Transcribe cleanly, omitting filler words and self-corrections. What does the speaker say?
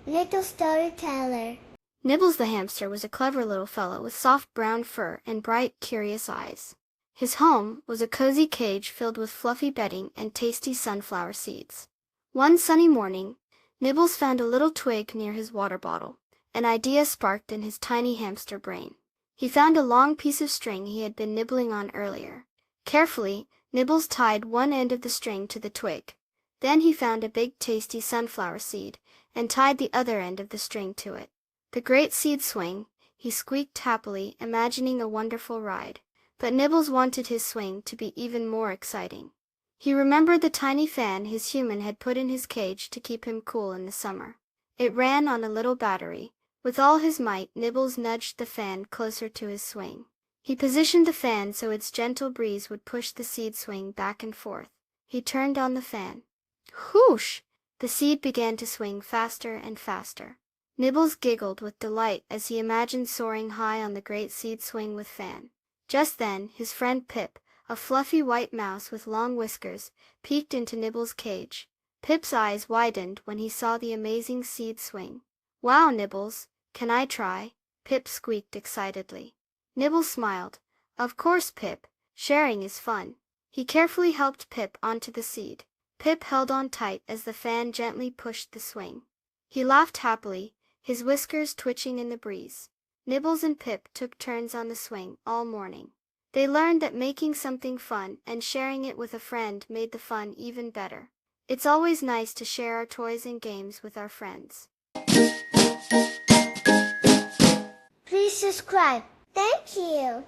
Little storyteller. Nibbles the hamster was a clever little fellow with soft brown fur and bright, curious eyes. His home was a cozy cage filled with fluffy bedding and tasty sunflower seeds. One sunny morning, Nibbles found a little twig near his water bottle. An idea sparked in his tiny hamster brain. He found a long piece of string he had been nibbling on earlier. Carefully, Nibbles tied one end of the string to the twig. Then he found a big tasty sunflower seed and tied the other end of the string to it. The great seed swing, he squeaked happily, imagining a wonderful ride. But Nibbles wanted his swing to be even more exciting. He remembered the tiny fan his human had put in his cage to keep him cool in the summer. It ran on a little battery. With all his might, Nibbles nudged the fan closer to his swing. He positioned the fan so its gentle breeze would push the seed swing back and forth. He turned on the fan. Whoosh! The seed began to swing faster and faster. Nibbles giggled with delight as he imagined soaring high on the great seed swing with fan. Just then, his friend Pip, a fluffy white mouse with long whiskers, peeked into Nibbles' cage. Pip's eyes widened when he saw the amazing seed swing. "Wow, Nibbles, can I try?" Pip squeaked excitedly. Nibbles smiled. "Of course, Pip, sharing is fun." He carefully helped Pip onto the seed. Pip held on tight as the fan gently pushed the swing. He laughed happily, his whiskers twitching in the breeze. Nibbles and Pip took turns on the swing all morning. They learned that making something fun and sharing it with a friend made the fun even better. It's always nice to share our toys and games with our friends. Please subscribe. Thank you.